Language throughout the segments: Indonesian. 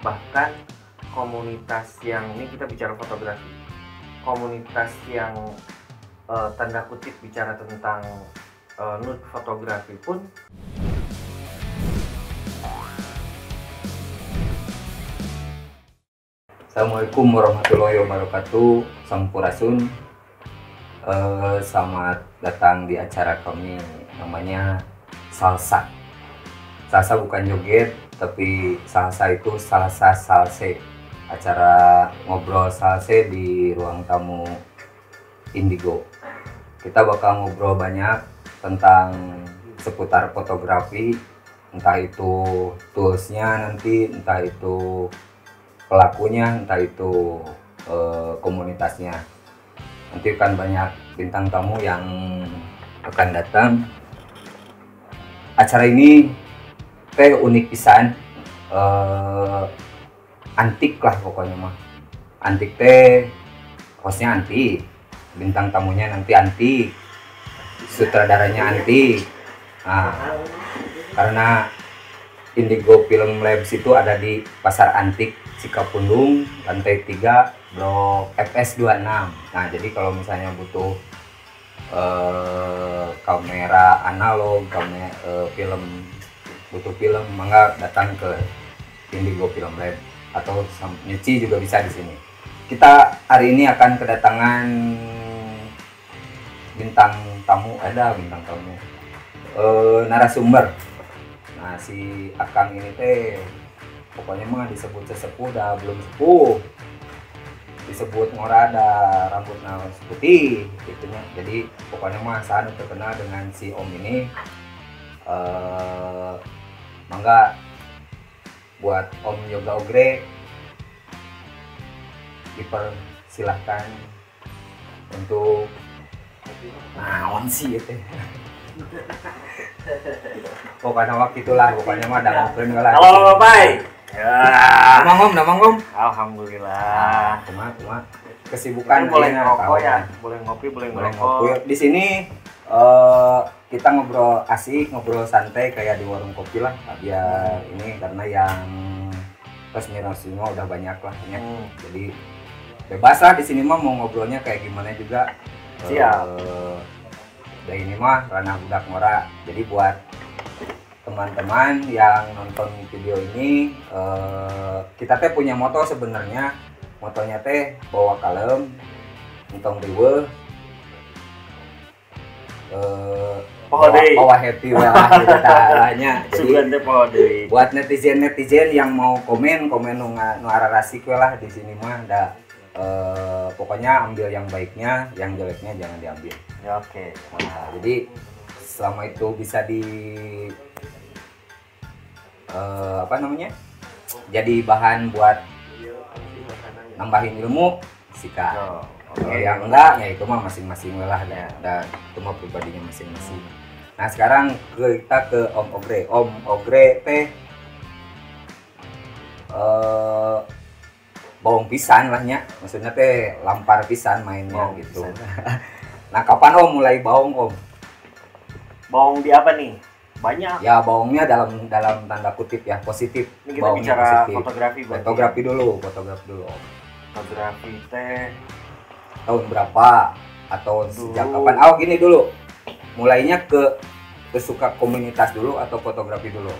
Bahkan komunitas yang ini kita bicara fotografi, komunitas yang tanda kutip bicara tentang nude fotografi pun Assalamualaikum warahmatullahi wabarakatuh. Sampurasun. Selamat datang di acara kami, namanya Salsa. Salsa bukan joget, tapi salsa itu salsa salse. Acara ngobrol salse di ruang tamu Indigo. Kita bakal ngobrol banyak tentang seputar fotografi, entah itu toolsnya nanti, entah itu pelakunya, entah itu komunitasnya. Nanti akan banyak bintang tamu yang akan datang. Acara ini unik pisan, antik lah pokoknya mah. Antik hostnya antik, bintang tamunya nanti antik, sutradaranya antik. Nah, karena Indigo Film Labs itu ada di Pasar Antik Cikapundung, lantai 3, Blok FS26. Nah, jadi kalau misalnya butuh kamera analog, butuh film, mangga datang ke Indigo Film Lab atau nyuci juga bisa di sini. Kita hari ini akan kedatangan bintang tamu, narasumber. Nah, si Akang ini pokoknya mah disebut sesepuh dah belum sepuh, disebut ngora ada rambut putih gitunya. Jadi pokoknya mah sangat terkenal dengan si Om ini. Mangga buat Om Yoga Ogre dipersilahkan untuk naon sih itu. Pokoknya waktu itulah, pokoknya mah ada ngobrol lah. halo Bapak. Ya. Namang Om. Alhamdulillah. Cuma kesibukan boleh ngerokok ya, boleh ngopi, boleh ngerokok. Di sini kita ngobrol asik, ngobrol santai kayak di warung kopi lah. Biar ini karena yang resmi-resminya udah banyak lah ya. Jadi bebas lah di sini mah mau ngobrolnya kayak gimana juga. Siap. Dan ini mah ranah budak ngora. Jadi buat teman-teman yang nonton video ini, kita punya moto sebenarnya. Motonya bawa kalem, entong riweuh, bawa happy lah gitu caranya. Jadi buat netizen yang mau komen nu ararasik lah di sini mah ada. Pokoknya ambil yang baiknya, yang jeleknya jangan diambil. Ya, oke. Nah, jadi selama itu bisa jadi bahan buat nambahin ilmu sikat. Kalau yang enggak ya itu mah masing-masing lah dan itu mah pribadinya masing-masing. Nah, sekarang kita ke Om Ogre. Om Ogre bawang pisan lahnya, maksudnya lampar pisan mainnya gitu. Nah, kapan Om mulai bawang Om? Bawang di apa nih? Banyak. Ya bawangnya dalam tanda kutip ya positif. Ini kita bicara positif. Fotografi dulu. Fotografi tahun berapa atau sejak kapan? Oh gini dulu. Mulainya ke suka komunitas dulu atau fotografi dulu?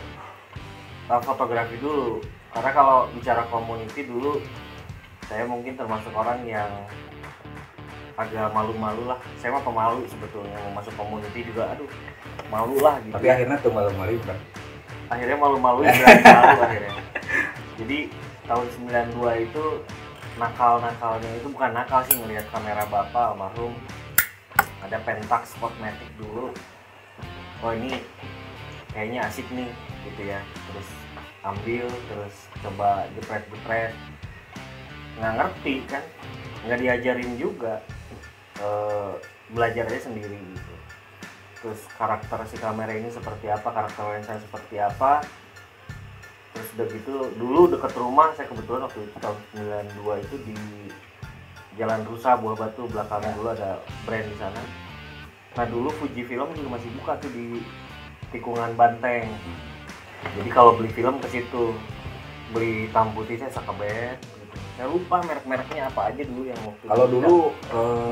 Fotografi dulu. Karena kalau bicara community dulu, saya mungkin termasuk orang yang agak malu-malu lah. Saya mah pemalu sebetulnya, mau masuk community juga aduh malu lah gitu. Tapi akhirnya tuh malu-malu kan? Akhirnya malu-malu berani malu akhirnya. Jadi tahun 92 itu nakal-nakalnya itu bukan nakal sih, ngelihat kamera bapak almarhum ada Pentax Spotmatic dulu. Oh ini kayaknya asik nih gitu ya. Terus ambil, terus coba jepret-jepret. Nggak ngerti kan, nggak diajarin juga. Belajar aja sendiri gitu. Terus karakter si kamera ini seperti apa, karakter lensa seperti apa. Terus udah gitu, dulu deket rumah saya kebetulan waktu itu tahun 92 itu di Jalan Rusa Buah Batu, belakangnya dulu ada brand di sana. Nah dulu Fuji Film juga masih buka tuh di tikungan Banteng. Jadi kalau beli film ke situ. beli hitam putih saya sakabet gitu. Saya lupa merek-mereknya apa aja dulu yang waktu Kalau itu. dulu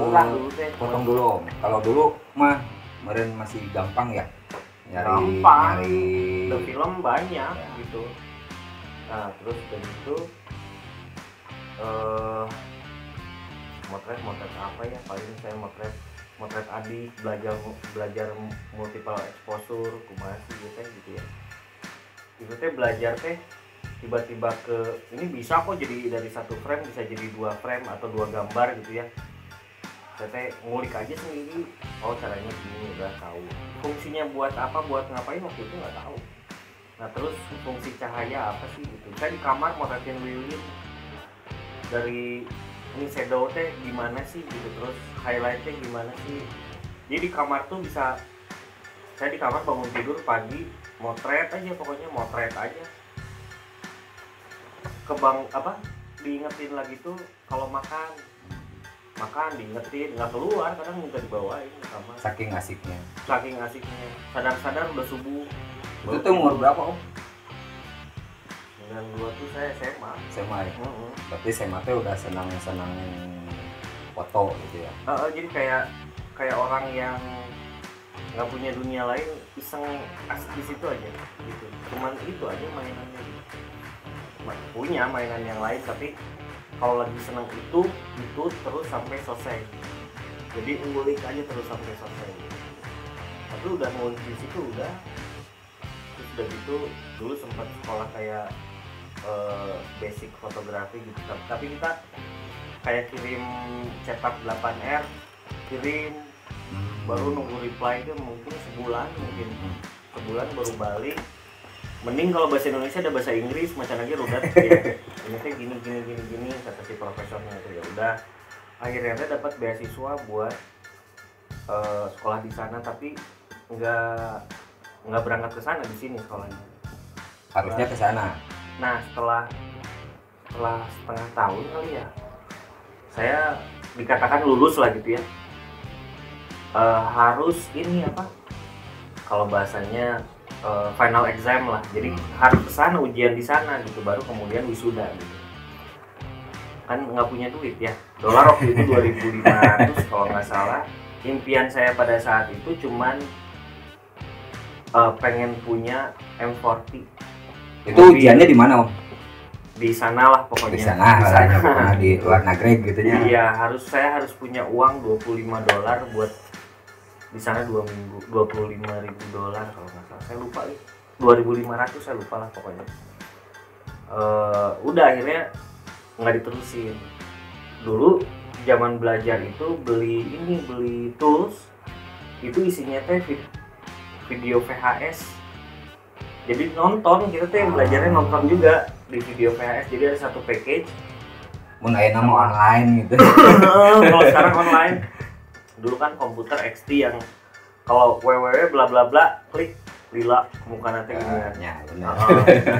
murah dulu teh. potong dulu Om. Kalau dulu mah kemarin masih gampang ya Gampang. nyari The film banyak Ya. gitu. Nah terus dari itu motret apa ya, paling saya motret adik, belajar multiple exposure kumaha sih gitu ya. Itu teh belajar teh tiba-tiba ke ini bisa kok jadi dari satu frame bisa jadi 2 frame atau 2 gambar gitu ya. Saya teh ngulik aja sendiri, oh caranya gini, udah tahu fungsinya buat apa, buat ngapain waktu itu nggak tahu. Nah terus fungsi cahaya apa sih gitu, saya di kamar motretin lilin dari ini shadow teh gimana sih gitu, terus highlightnya gimana sih. Jadi di kamar tuh bisa, saya di kamar bangun tidur pagi motret aja, pokoknya motret aja. Kebang apa diingetin lagi tuh kalau makan diingetin, nggak keluar, kadang minta dibawain ke kamar saking asiknya. sadar udah subuh. Itu tuh umur berapa Om? 92 tuh saya SMA. SMA ya? Berarti SMA tuh udah senang foto gitu ya? Jadi kayak orang yang nggak punya dunia lain, iseng asik di situ aja gitu, cuman itu aja mainannya gitu. Punya mainan yang lain tapi kalau lagi senang itu terus sampai selesai, jadi ngulik aja terus sampai selesai. Tapi udah ngulik di situ udah, terus udah gitu dulu sempat sekolah kayak basic fotografi gitu, tapi kita kayak kirim cetak 8R, kirim baru nunggu reply itu mungkin sebulan baru balik. Mending kalau bahasa Indonesia ada bahasa Inggris macam lagi rudat ya. Ini teh gini kata si profesornya itu. Ya udah akhirnya dapat beasiswa buat sekolah di sana, tapi nggak berangkat ke sana, di sini sekolahnya. Harusnya ke sana. Nah setelah setengah tahun kali ya, saya dikatakan lulus lah gitu ya. Harus ini apa, kalau bahasanya final exam lah, jadi harus kesana, ujian di sana gitu, baru kemudian wisuda gitu. Kan nggak punya duit ya, dolar waktu itu 2.500 kalau nggak salah. Impian saya pada saat itu cuman pengen punya M40. Itu ujiannya di mana Om? Di sana lah pokoknya. Di sana pokoknya di luar negeri gitu ya. Iya, saya harus punya uang $25 buat di sana 2 minggu, $25.000 kalau nggak salah. Saya lupa nih, 2.500 saya lupa lah pokoknya. Udah akhirnya nggak diterusin. Dulu zaman belajar itu beli tools itu isinya teh video VHS. Jadi nonton, kita tuh yang belajarnya nonton juga di video VHS. Jadi ada satu package. Mun aya nama online gitu. Kalau sekarang online. Dulu kan komputer XT yang kalau www bla bla bla klik lila muka nanti gini. Ya, benar.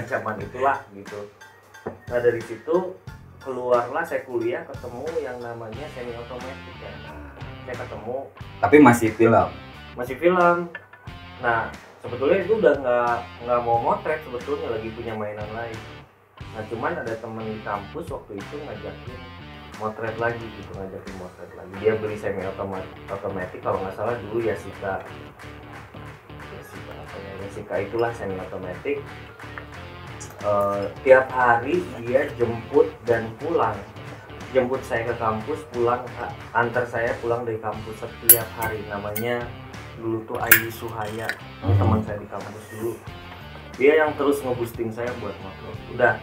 Zaman itulah gitu. Nah dari situ keluarlah saya kuliah, ketemu yang namanya semi otomatis ya. Saya ketemu. Tapi masih film. Nah sebetulnya itu udah nggak mau motret, sebetulnya lagi punya mainan lain. Nah cuman ada temen di kampus waktu itu ngajakin motret lagi. Dia beli semi otomatis kalau nggak salah dulu Yasika itulah semi otomatis. Tiap hari dia jemput dan pulang, jemput saya ke kampus, pulang antar saya pulang dari kampus setiap hari. Namanya dulu tuh Ayu Suhaya, teman saya di kampus dulu. Dia yang terus nge-boosting saya buat motret. Udah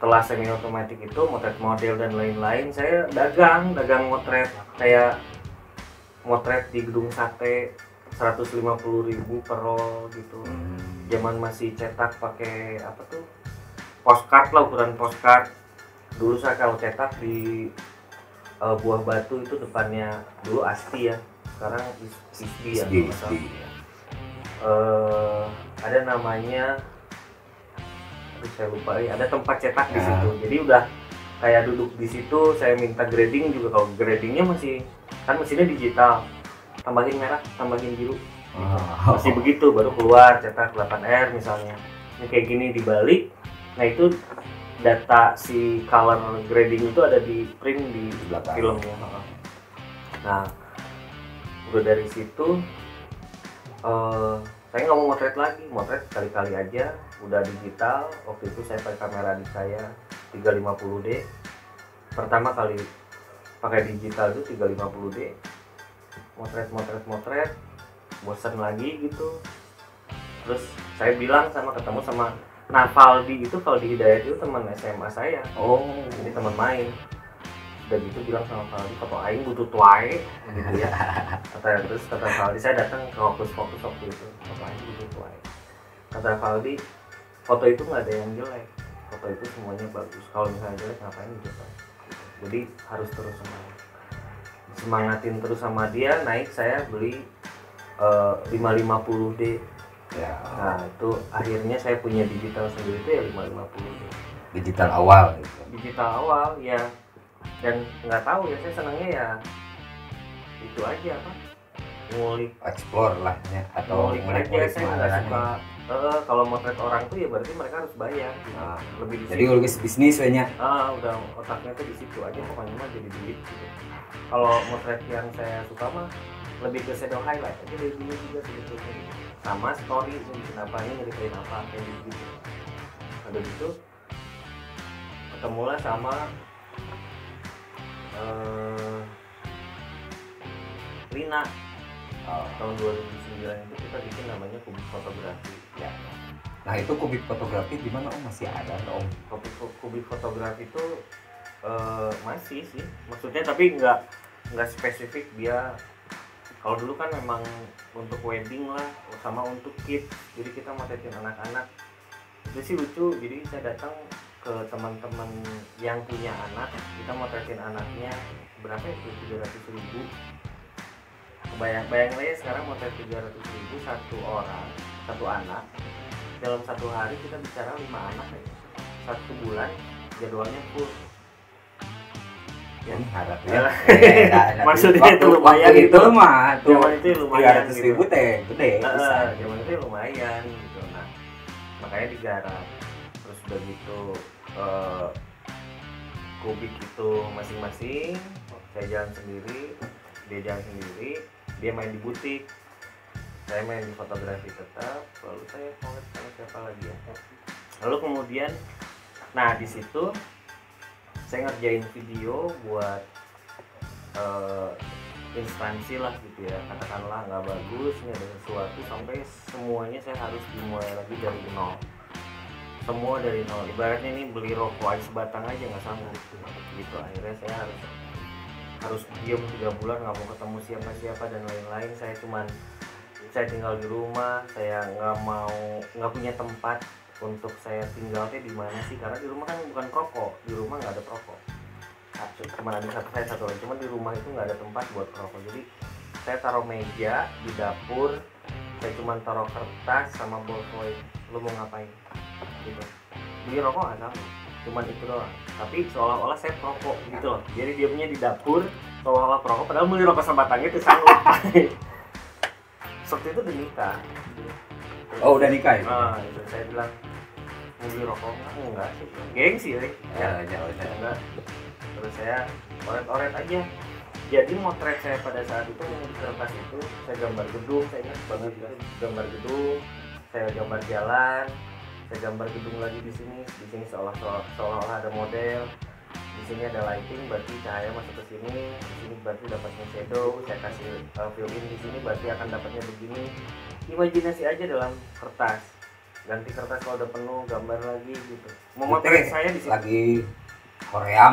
setelah semi otomatis itu motret model dan lain-lain, saya dagang motret, kayak motret di gedung sate 150.000 per roll gitu. Zaman masih cetak pakai apa tuh, postcard lah, ukuran postcard. Dulu saya kalau cetak di Buah Batu itu depannya dulu Asti ya, sekarang Isbi ya. Ada namanya, saya lupa ya, ada tempat cetak di situ. Jadi udah kayak duduk di situ, saya minta grading juga. Kalau gradingnya masih kan mesinnya digital, tambahin merah, tambahin biru, masih begitu, baru keluar cetak 8R misalnya. Ini kayak gini dibalik, Nah itu data si color grading itu ada di print di belakang filmnya. Nah udah dari situ saya nggak mau motret lagi, motret kali-kali aja, udah digital. Waktu itu saya pakai kamera adik saya 350D, pertama kali pakai digital itu 350D, motret, bosan lagi gitu. Terus saya bilang ketemu sama Valdi Hidayat itu teman SMA saya. Jadi teman main. Udah gitu bilang sama Valdi, foto aing butuh tuai gitu ya. Terus kata Valdi, saya datang ke fokus waktu itu, foto aing butuh tuai. Kata Valdi, foto itu nggak ada yang jelek, foto itu semuanya bagus. Kalau misalnya jelek ngapain gitu. Jadi harus terus semangatin terus sama dia. Naik saya beli 550D ya. Nah itu akhirnya saya punya digital sendiri itu ya 550D Digital awal gitu. Digital awal ya. Dan nggak tahu ya, saya senangnya ya itu aja apa, ngulik, explore lah ya, atau ngulik aja. Saya nggak suka kalau motret orang tuh ya berarti mereka harus bayar gitu. Lebih di jadi logis bisnis banyak. Udah otaknya tuh di situ aja, pokoknya mah jadi duit gitu. Kalau motret yang saya suka mah lebih ke shadow highlight aja dari dulu juga sebetulnya, sama story bikin apa ini, ngeritain apa kayak gitu. Ada gitu ketemulah sama Lina. Tahun 2009 itu kita bikin namanya Kubik Fotografi ya. Nah itu Kubik Fotografi di mana Om? Masih ada Om? Kubik Fotografi itu masih sih, maksudnya tapi nggak spesifik dia. Kalau dulu kan memang untuk wedding lah, sama untuk kids, jadi kita motretin anak-anak. Itu sih lucu, jadi saya datang ke teman-teman yang punya anak, kita motretin anaknya berapa itu, 300.000. Bayang aja sekarang motret 300.000 satu orang, satu anak. Dalam satu hari kita bicara 5 anak ya. Satu bulan jadwalnya full. Ya harap ya. Maksudnya itu lumayan itu mah tuh. Zaman itu lumayan 300.000 teh gede bisa. Zaman itu lumayan gitu. Nah, makanya digarap. Terus udah gitu Kubik itu masing-masing, saya jalan sendiri, dia jalan sendiri, dia main di butik, saya main di fotografi tetap. Lalu saya collab sama siapa lagi ya. Lalu kemudian, nah di situ saya ngerjain video buat instansi lah gitu ya, katakanlah nggak bagus, ini ada sesuatu, sampai semuanya saya harus dimulai lagi dari nol, semua dari nol. Ibaratnya ini beli rokok aja sebatang aja nggak sanggup gitu. Akhirnya saya harus diam 3 bulan, nggak mau ketemu siapa-siapa dan lain-lain. Saya tinggal di rumah, saya nggak punya tempat untuk saya tinggalnya di mana sih, karena di rumah kan bukan perokok, di rumah nggak ada perokok, cuma ada satu lagi, cuma di rumah itu nggak ada tempat buat perokok. Jadi saya taruh meja di dapur, saya cuma taruh kertas sama ballpoint, lu mau ngapain gitu. Beli rokok nggak sanggup, cuman itu doang, tapi seolah-olah saya perokok gitu loh. Jadi diamnya di dapur seolah-olah perokok, padahal beli rokok sebatangnya itu sanggup. Waktu itu udah nikah. Oh udah nikah ya? Itu saya bilang mau beli rokok enggak sih, gengsi ya. Enggak. Terus saya oret aja. Jadi motret saya pada saat itu yang di kertas itu saya gambar gedung, saya ingat banget gambar gedung, saya gambar jalan, saya gambar gedung lagi di sini seolah-olah ada model. Di sini ada lighting, berarti cahaya masuk ke sini. Di sini berarti dapatnya shadow. Saya kasih fill in di sini, berarti akan dapatnya begini. Imajinasi aja dalam kertas. Ganti kertas kalau udah penuh, gambar lagi gitu. Memotret saya di sini. Lagi Korea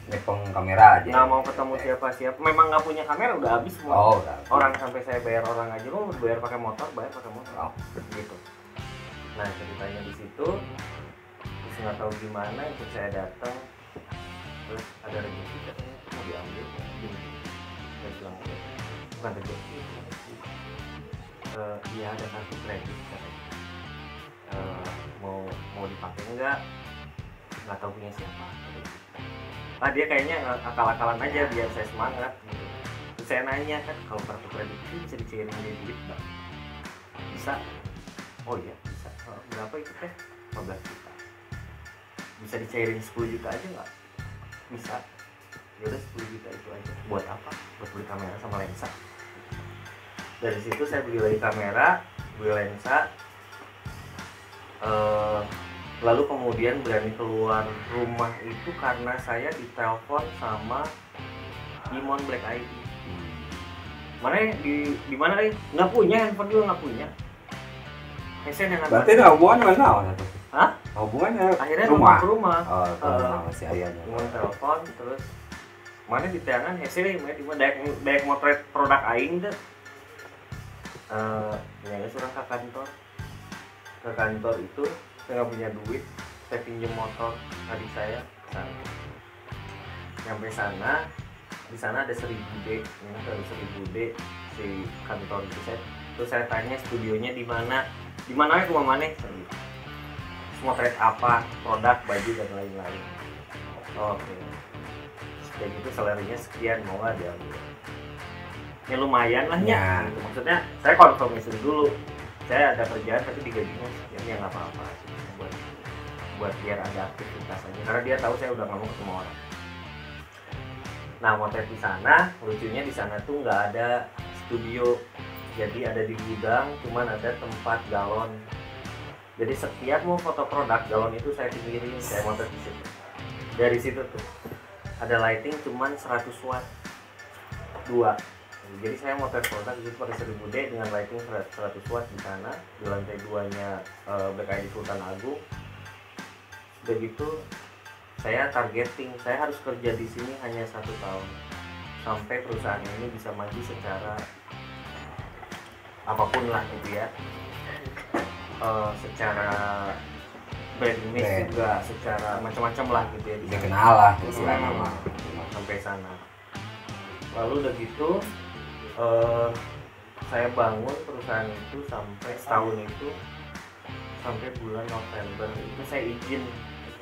nepeng kamera aja. Nggak mau ketemu siapa-siapa. Memang nggak punya kamera, udah habis semua. Orang sampai saya bayar orang aja, lo bayar pakai motor, bayar pakai motor. Gitu. Nah ceritanya di situ, terus nggak tahu gimana, itu saya datang. Terus ada rezeki katanya mau diambil, saya bilang bukan rezeki, iya ada kartu kredit katanya, mau dipakai nggak tahu punya siapa. Dia kayaknya akal-akalan aja biar saya semangat gitu. Terus saya nanya kan, kalau kartu kredit itu bisa dicairin jadi duit nggak? Bisa. Oh iya bisa. Berapa itu teh? 15 juta. bisa dicairin 10 juta aja nggak? Bisa. Ya udah 10 juta itu aja. Buat apa? Buat beli kamera sama lensa. Dari situ saya beli lagi kamera, beli lensa. Lalu kemudian berani keluar rumah itu karena saya ditelepon sama Imon Black ID. Mana di mana nih? Nggak punya handphone juga nggak punya. Hesen yang berarti ada hubungan mana? Hah? Hubungannya Akhirnya rumah. ke rumah. Oh, masih ayahnya. Imon telepon terus mana di tayangan Hesen nih, mana di mana daek motret produk aing deh. Ya suruh ke kantor. Ke kantor itu saya nggak punya duit, saya pinjam motor adik saya ke sana. Sampai sana, di sana ada 1000D, ini ada 1000D si kantor itu terus saya tanya studionya di mana ke rumah mana, semua trade apa, produk, baju dan lain-lain. Oke. Kayak gitu salarinya sekian, mau nggak diambil? Ya lumayan lah ya. Gitu. Maksudnya saya konfirmasi dulu, saya ada kerjaan tapi digajinya sekian, ya nggak apa-apa. Buat biar ada aktivitas aja, karena dia tahu saya udah ngomong ke semua orang. Nah, motret di sana, lucunya di sana tuh nggak ada studio, jadi ada di gudang, cuman ada tempat galon. Jadi setiap mau foto produk, galon itu saya pikirin, saya motret di situ. Dari situ tuh ada lighting cuman 100 watt 2. Jadi saya motret produk itu pakai 1000D dengan lighting 100 watt di sana, di lantai 2-nya Black ID Sultan Agung. Begitu saya targeting, saya harus kerja di sini hanya 1 tahun sampai perusahaan ini bisa maju secara apapun lah gitu ya, secara brand image juga, secara macam-macam lah gitu ya, bisa kenal lah istilah nama sampai sana. Lalu udah gitu saya bangun perusahaan itu sampai setahun itu, sampai bulan November itu saya izin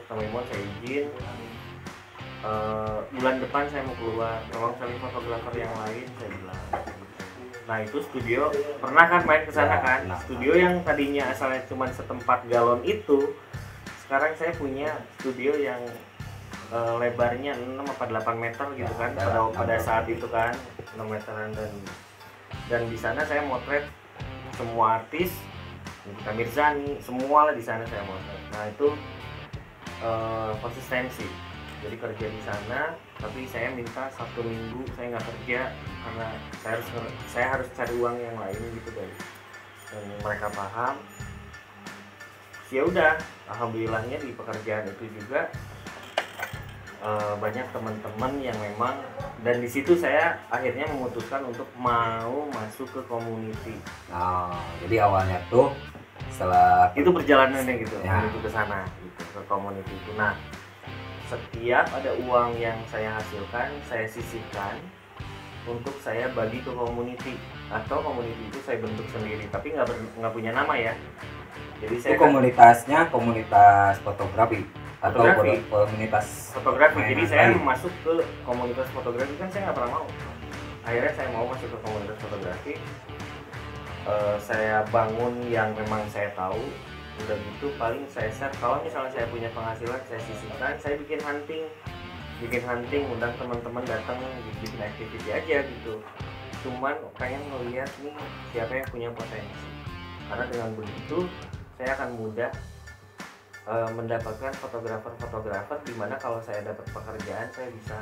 sama Imon, saya izin bulan depan saya mau keluar, tolong cari fotografer yang lain, saya bilang. Nah itu studio, pernah kan main ke sana kan? Studio yang tadinya asalnya cuma setempat galon itu, sekarang saya punya studio yang lebarnya 6 atau 8 meter gitu kan, pada saat itu kan 6 meteran, dan di sana saya motret semua artis, Nikita Mirzani, semua lah di sana saya motret. Nah itu konsistensi, jadi kerja di sana, tapi saya minta 1 minggu saya nggak kerja karena saya harus cari uang yang lain gitu, dan mereka paham. Ya udah, alhamdulillahnya di pekerjaan itu juga banyak teman-teman yang memang, dan di situ saya akhirnya memutuskan untuk mau masuk ke community. Nah, jadi awalnya tuh setelah itu perjalanannya gitu, menuju ke sana gitu, ke community itu. Nah, setiap ada uang yang saya hasilkan, saya sisihkan untuk saya bagi ke community, atau community itu saya bentuk sendiri, tapi nggak punya nama ya. Jadi saya komunitasnya komunitas fotografi atau komunitas fotografi. Jadi saya masuk ke komunitas fotografi, kan saya nggak pernah mau. Akhirnya saya mau masuk ke komunitas fotografi. Saya bangun yang memang saya tahu, udah gitu paling saya share, kalau misalnya saya punya penghasilan saya sisihkan, saya bikin hunting, undang teman-teman datang, bikin activity aja gitu. Cuman pengen ngeliat nih siapa yang punya potensi, karena dengan begitu saya akan mudah mendapatkan fotografer dimana kalau saya dapat pekerjaan saya bisa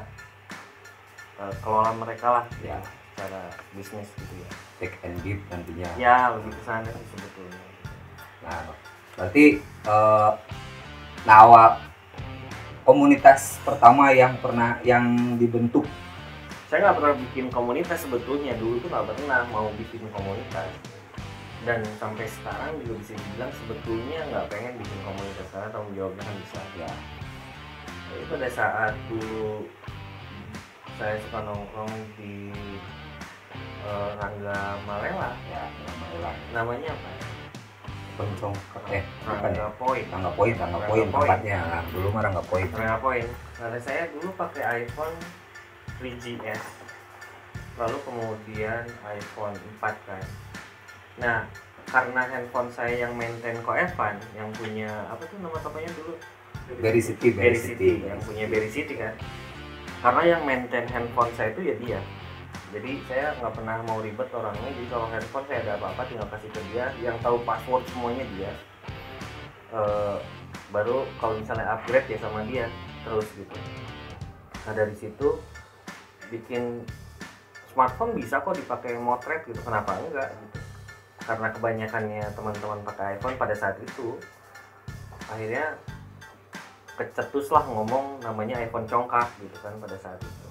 kelola mereka lah ya, cara bisnis gitu ya, take and give nantinya ya, lebih ke sana sih sebetulnya. Nah berarti awal komunitas pertama yang dibentuk, saya nggak pernah bikin komunitas sebetulnya, dulu tuh nggak pernah mau bikin komunitas, dan sampai sekarang juga bisa dibilang sebetulnya nggak pengen bikin komunitas karena tanggung jawabnya kan besar ya. Jadi pada saat dulu saya suka nongkrong di Rangga Malela ya, namanya apa ya? Pencong Rangga Point tempatnya. Nah, dulu mah Rangga Point. Karena saya dulu pakai iPhone 3GS, lalu kemudian iPhone 4 kan. Nah, karena handphone saya yang maintain Ko Evan, yang punya apa tuh nama tokonya dulu, Berry City. Yang punya Berry City kan. Karena yang maintain handphone saya itu ya dia. Jadi saya nggak pernah mau ribet orangnya. Jadi kalau handphone saya ada apa-apa tinggal kasih ke dia. Yang tahu password semuanya dia. Baru kalau misalnya upgrade ya sama dia terus gitu. Nah dari situ bikin smartphone bisa kok dipakai motret gitu, kenapa enggak gitu. Karena kebanyakannya teman-teman pakai iPhone pada saat itu, akhirnya kecetuslah ngomong namanya iPhone congkak gitu kan pada saat itu.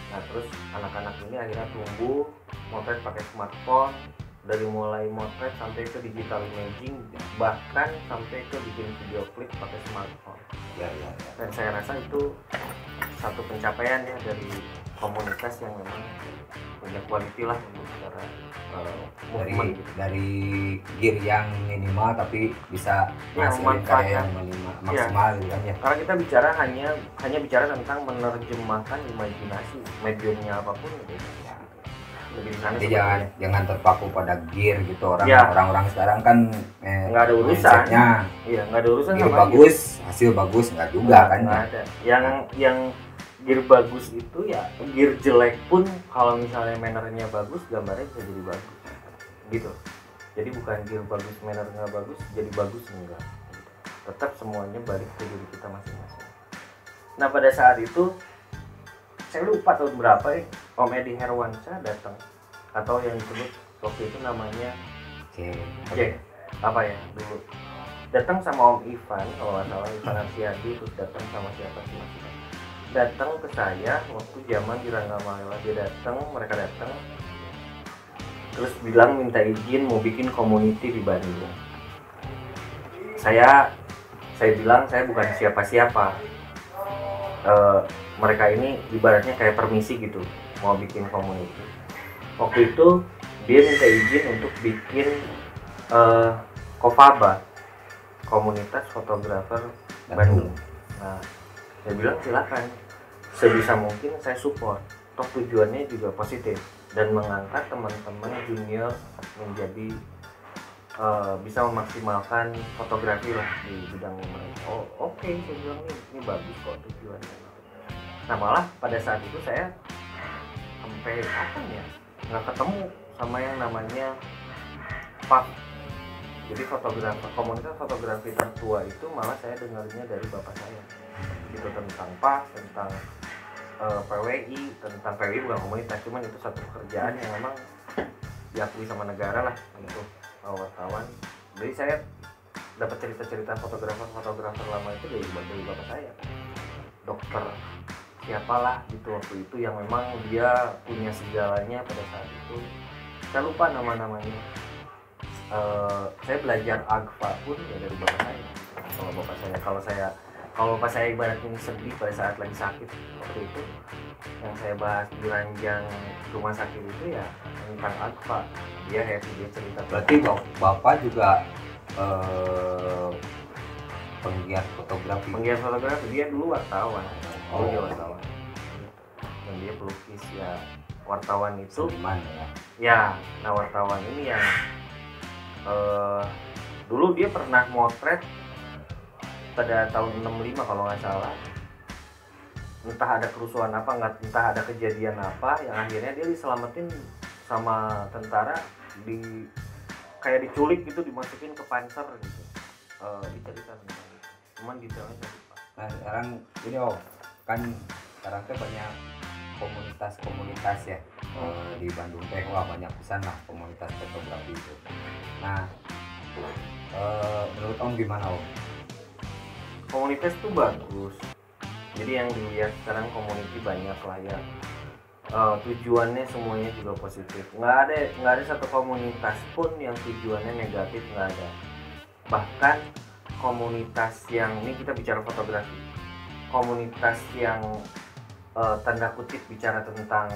Nah terus anak-anak ini akhirnya tumbuh motret pakai smartphone, dari mulai motret sampai ke digital imaging, bahkan sampai ke bikin video klip pakai smartphone. Ya. Dan saya rasa itu satu pencapaian ya dari komunitas yang memang punya quality lah untuk secara movement gitu. Dari gear yang minimal tapi bisa Ya, menghasilkan karya yang maksimal gitu kan ya. Karena kita bicara hanya bicara tentang menerjemahkan imajinasi mediumnya apapun gitu. Lebih di sana Jadi sebetulnya. jangan terpaku pada gear gitu Ya. orang-orang sekarang kan Nggak ada urusan. mindsetnya Iya, nggak ada urusan gear sama bagus, hasil bagus nggak juga kan. nggak ada. Yang gear bagus itu ya gear jelek pun kalau misalnya mannernya bagus, gambarnya bisa jadi bagus gitu. Jadi bukan gear bagus manner nggak bagus jadi bagus, enggak gitu. Tetap semuanya balik ke diri kita masing-masing. Nah pada saat itu saya lupa tahun berapa ya, Om Edi Herwansyah datang, atau yang disebut waktu itu namanya Jack apa ya dulu, datang sama Om Ivan kalau nggak salah, Ivan Arsiadi, terus datang sama siapa sih masih datang ke saya waktu zaman di Rangga Malela. Dia datang, mereka datang terus bilang minta izin mau bikin community di Bandung. Saya bilang saya bukan siapa-siapa. Mereka ini ibaratnya kayak permisi gitu mau bikin community. Waktu itu dia minta izin untuk bikin Kofaba, komunitas fotografer Bandung. Nah, saya bilang silakan, sebisa mungkin saya support. Toh tujuannya juga positif dan mengangkat teman-teman junior menjadi bisa memaksimalkan fotografi lah di bidang mereka. Oh oke, saya bilang ini bagus kok tujuannya. Nah malah pada saat itu saya sampai kapan ya nggak ketemu sama yang namanya PAF. Jadi fotografer, komunitas fotografi tertua itu malah saya dengarnya dari bapak saya gitu, tentang PAF, tentang PWI, tentang PWI bukan komunitas, cuman itu satu pekerjaan yang memang diakui sama negara lah untuk wartawan. Jadi saya dapat cerita-cerita fotografer lama itu dari bapak saya, dokter siapalah gitu waktu itu, yang memang dia punya segalanya pada saat itu. Saya lupa nama-namanya. Saya belajar agfa pun ya dari bapak saya. Kalau bapak saya ibaratnya sedih pada saat lagi sakit waktu itu, yang saya bahas di ranjang rumah sakit itu ya tentang agfa. Dia happy, dia cerita. Berarti bapak juga penggiat fotografi. Dia dulu wartawan. Dia Oh. wartawan. Dan dia pelukis ya. Wartawan itu Seniman ya. ya, nah wartawan ini yang dulu dia pernah motret pada tahun 65 kalau nggak salah. Entah ada kerusuhan apa, entah ada kejadian apa, yang akhirnya dia diselamatin sama tentara, kayak diculik gitu, dimasukin ke panser gitu. Diceritakan tentang itu. Cuman detailnya saya lupa. Nah sekarang ini kan sekarang tuh banyak komunitas ya di Bandung teh, wah banyak pisan lah komunitas fotografi itu. Nah menurut Om gimana Om? Komunitas tuh bagus. Jadi yang dilihat sekarang community banyak lah ya. Tujuannya semuanya juga positif. Nggak ada satu komunitas pun yang tujuannya negatif, nggak ada. Bahkan komunitas yang, ini kita bicara fotografi, komunitas yang tanda kutip bicara tentang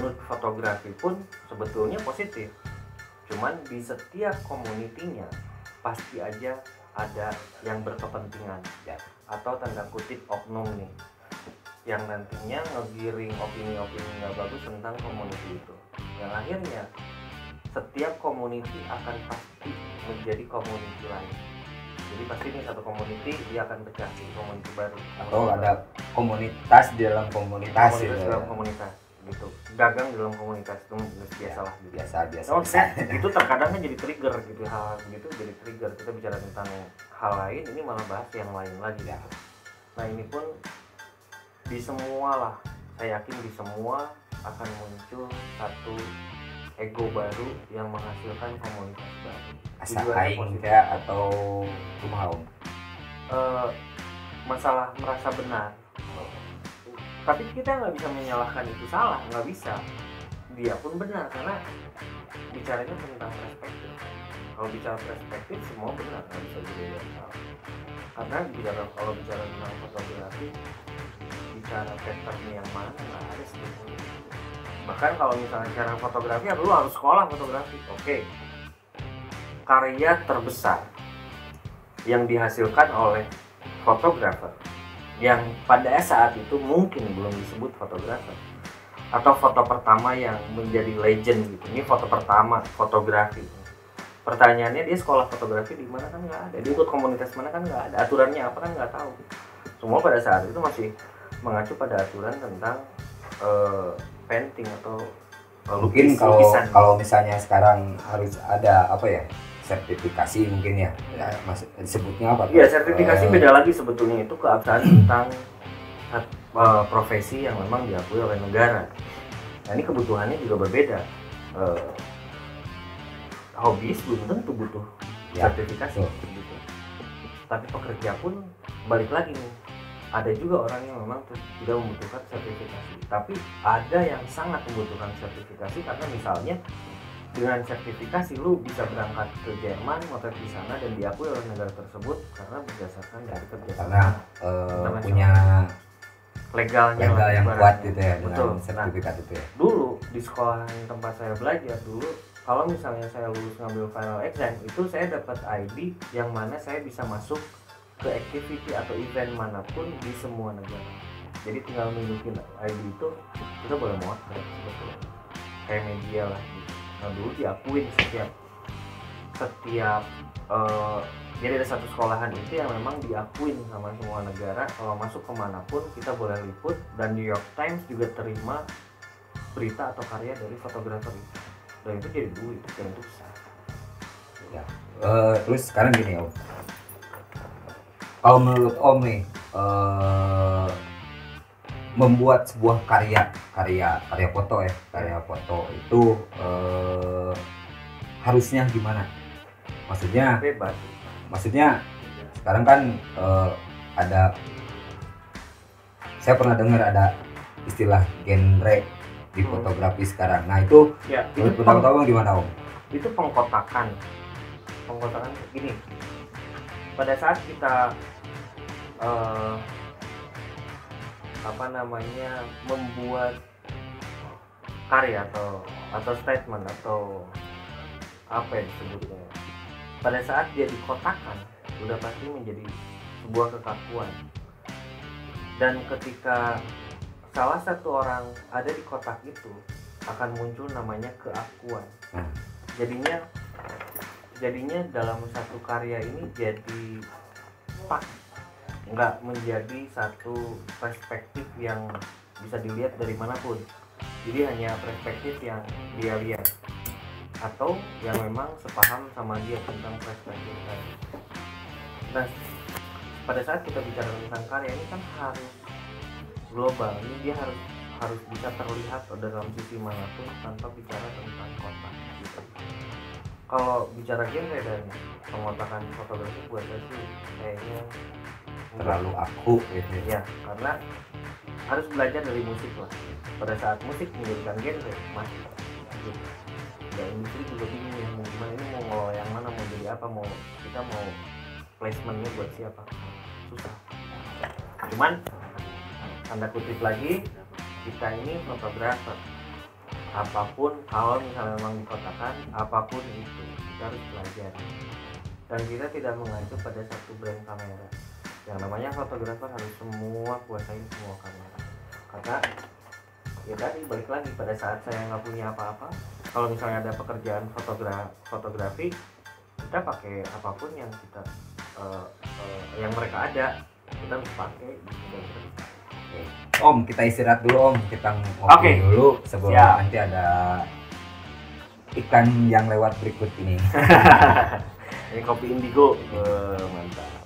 nude fotografi pun sebetulnya positif. Cuman di setiap komunitinya pasti aja ada yang berkepentingan ya, atau tanda kutip oknum nih, yang nantinya ngegiring opini-opini nggak bagus tentang komuniti itu, yang akhirnya setiap komuniti akan pasti menjadi komuniti lain. Jadi pasti ini satu community dia akan pecah jadi community baru. Atau ada komunitas di dalam komunitas, Komunitas dalam komunitas gitu, dagang dalam komunitas itu biasa lah gitu. biasa. Oh, itu terkadang kan jadi trigger gitu, hal gitu jadi trigger. Kita bicara tentang hal lain, ini malah bahas yang lain lagi ya. Nah ini pun di semua lah, saya yakin di semua akan muncul satu ego baru yang menghasilkan komunitas baru. Asa aing kayak atau kumaha Om? Masalah merasa benar, tapi kita nggak bisa menyalahkan itu salah, nggak bisa. Dia pun benar karena bicaranya tentang perspektif. Kalau bicara perspektif semua benar, nggak bisa jadi yang salah. Karena kalau bicara tentang fotografi, bicara patternnya yang mana nggak ada sebetulnya. Bahkan kalau misalnya cara fotografi, ya lu harus sekolah fotografi. Oke. Karya terbesar yang dihasilkan oleh fotografer yang pada saat itu mungkin belum disebut fotografer, atau foto pertama yang menjadi legend gitu. Ini foto pertama fotografi. Pertanyaannya dia sekolah fotografi di mana kan nggak ada, dia ikut komunitas mana kan nggak ada, aturannya apa kan nggak tahu. Semua pada saat itu masih mengacu pada aturan tentang painting atau mungkin kalau misalnya sekarang harus ada apa ya, sertifikasi mungkin ya disebutnya apa? Iya, sertifikasi beda lagi sebetulnya, itu keabsahan tentang profesi yang memang diakui oleh negara. Nah ini kebutuhannya juga berbeda. Hobis belum tentu butuh sertifikasi gitu. Tapi pekerja pun balik lagi nih, ada juga orang yang memang tidak membutuhkan sertifikasi, tapi ada yang sangat membutuhkan sertifikasi karena misalnya dengan sertifikasi lu bisa berangkat ke Jerman, motret di sana dan diakui oleh negara tersebut karena berdasarkan dari kerjasama punya legal yang kuat gitu ya. Betul. Dengan sertifikat itu ya. Dulu di sekolah tempat saya belajar dulu, kalau misalnya saya lulus ngambil final exam itu saya dapat ID yang mana saya bisa masuk ke activity atau event manapun di semua negara. Jadi tinggal nunjukin ID itu kita boleh motret sebetulnya kayak media lah gitu. Nah dulu diakuin setiap jadi ada satu sekolahan itu yang memang diakuin sama semua negara, kalau masuk kemanapun kita boleh liput, dan New York Times juga terima berita atau karya dari fotografer itu, dan itu jadi duit dan itu besar ya. Terus sekarang gini Om, kalau menurut Om nih membuat sebuah karya foto ya, karya foto itu harusnya gimana? Maksudnya bebas. Maksudnya sekarang kan ada, saya pernah dengar ada istilah genre di fotografi sekarang. Nah itu ya, menurut Abang gimana Om? Itu pengkotakan gini. Pada saat kita membuat karya atau statement atau apa yang disebutnya, pada saat dia dikotakan udah pasti menjadi sebuah kekakuan, dan ketika salah satu orang ada di kotak itu akan muncul namanya keakuan. Jadinya dalam satu karya ini jadi nggak menjadi satu perspektif yang bisa dilihat dari manapun, jadi hanya perspektif yang dia lihat atau yang memang sepaham sama dia tentang perspektif tadi. Nah pada saat kita bicara tentang karya ini kan harus global, ini dia harus bisa terlihat dalam sisi manapun tanpa bicara tentang kotak gitu. Kalau bicara genre dan pengotakan fotografi buat saya sih kayaknya terlalu aku gitu ya, karena harus belajar dari musik lah. Pada saat musik menjadikan genre masih gitu. Ya industri juga bingung ya, mau gimana ini, mau ngelola yang mana, mau jadi apa, kita mau placementnya buat siapa, susah. Cuman tanda kutip lagi, kita ini fotografer, apapun kalau misalnya memang dikotakan apapun itu kita harus belajar, dan kita tidak mengacu pada satu brand kamera. Yang namanya fotografer harus semua kuasain semua kamera, karena ya tadi balik lagi, pada saat saya nggak punya apa-apa, kalau misalnya ada pekerjaan fotografi, kita pakai apapun yang kita yang mereka ada kita harus pakai. Oke. Om, kita istirahat dulu Om, kita ngopi Oke. dulu sebelum Siap. nanti ada iklan yang lewat berikut ini. Ini kopi indigo, mantap.